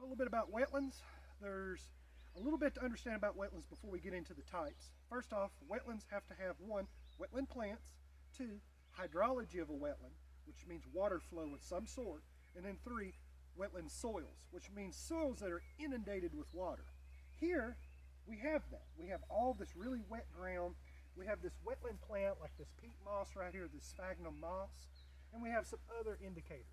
little bit about wetlands. There's a little bit to understand about wetlands before we get into the types. First off, wetlands have to have one, wetland plants, two, hydrology of a wetland, which means water flow of some sort, and then three, wetland soils, which means soils that are inundated with water. Here, we have that. We have all this really wet ground. We have this wetland plant like this peat moss right here, this sphagnum moss, and we have some other indicators.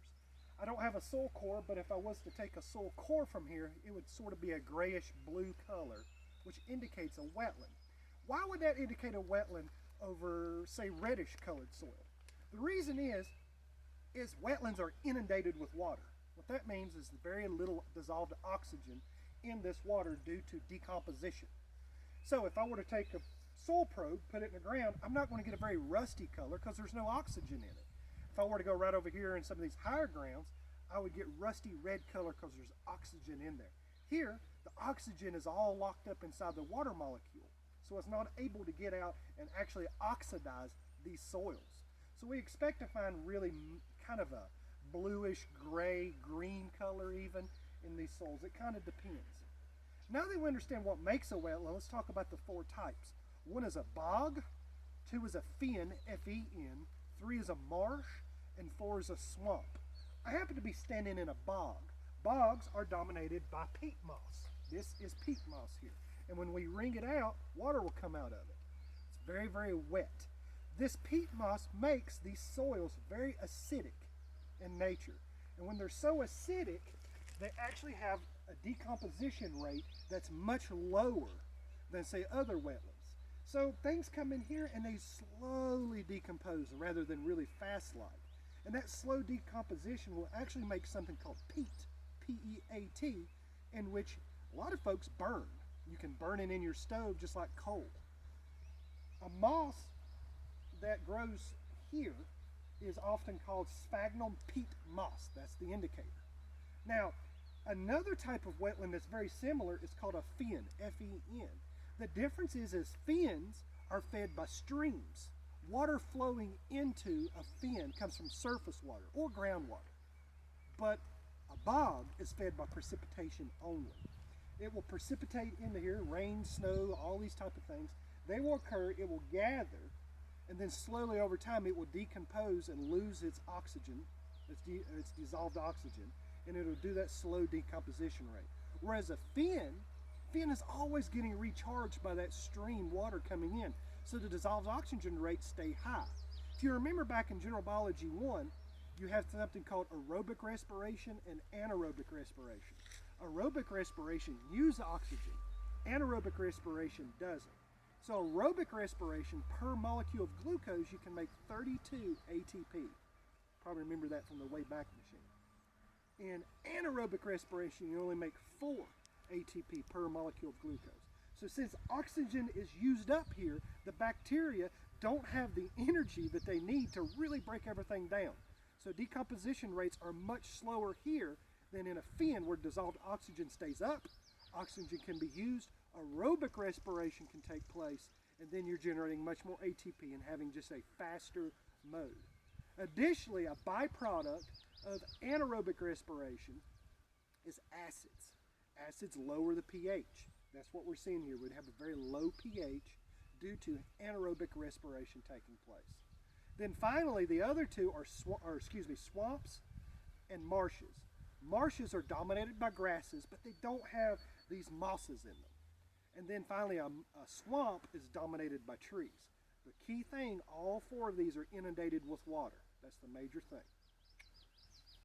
I don't have a soil core, but if I was to take a soil core from here, it would sort of be a grayish blue color, which indicates a wetland. Why would that indicate a wetland over, say, reddish colored soil? The reason is wetlands are inundated with water. What that means is very little dissolved oxygen in this water due to decomposition. So if I were to take a soil probe, put it in the ground, I'm not going to get a very rusty color because there's no oxygen in it. If I were to go right over here in some of these higher grounds, I would get rusty red color because there's oxygen in there. Here, the oxygen is all locked up inside the water molecule, so it's not able to get out and actually oxidize these soils. So we expect to find really kind of a bluish, gray, green color even in these soils. It kind of depends. Now that we understand what makes a wetland, let's talk about the four types. One is a bog, two is a fen, F-E-N, three is a marsh, and four is a swamp. I happen to be standing in a bog. Bogs are dominated by peat moss. This is peat moss here. And when we wring it out, water will come out of it. It's very, very wet. This peat moss makes these soils very acidic in nature. And when they're so acidic, they actually have a decomposition rate that's much lower than, say, other wetlands. So things come in here and they slowly decompose rather than really fast-like. And that slow decomposition will actually make something called peat, P-E-A-T, in which a lot of folks burn. You can burn it in your stove just like coal. A moss that grows here is often called sphagnum peat moss. That's the indicator. Now, another type of wetland that's very similar is called a fen, F-E-N. The difference is fens are fed by streams. Water flowing into a fen comes from surface water or groundwater. But a bog is fed by precipitation only. It will precipitate into here, rain, snow, all these type of things. They will occur, it will gather, and then slowly over time it will decompose and lose its oxygen, its dissolved oxygen, and it'll do that slow decomposition rate. Whereas a fen is always getting recharged by that stream water coming in, so the dissolved oxygen rates stay high. If you remember back in General Biology 1, you have something called aerobic respiration and anaerobic respiration. Aerobic respiration uses oxygen, anaerobic respiration doesn't. So aerobic respiration, per molecule of glucose, you can make 32 ATP. Probably remember that from the Wayback Machine. In anaerobic respiration, you only make 4 ATP per molecule of glucose. So since oxygen is used up here, the bacteria don't have the energy that they need to really break everything down. So decomposition rates are much slower here than in a fen where dissolved oxygen stays up, oxygen can be used, aerobic respiration can take place, and then you're generating much more ATP and having just a faster mode. Additionally, a byproduct of anaerobic respiration is acids. Acids lower the pH. That's what we're seeing here. We'd have a very low pH due to anaerobic respiration taking place. Then finally, the other two are swamps and marshes. Marshes are dominated by grasses, but they don't have these mosses in them. And then finally, a swamp is dominated by trees. The key thing, all four of these are inundated with water. That's the major thing.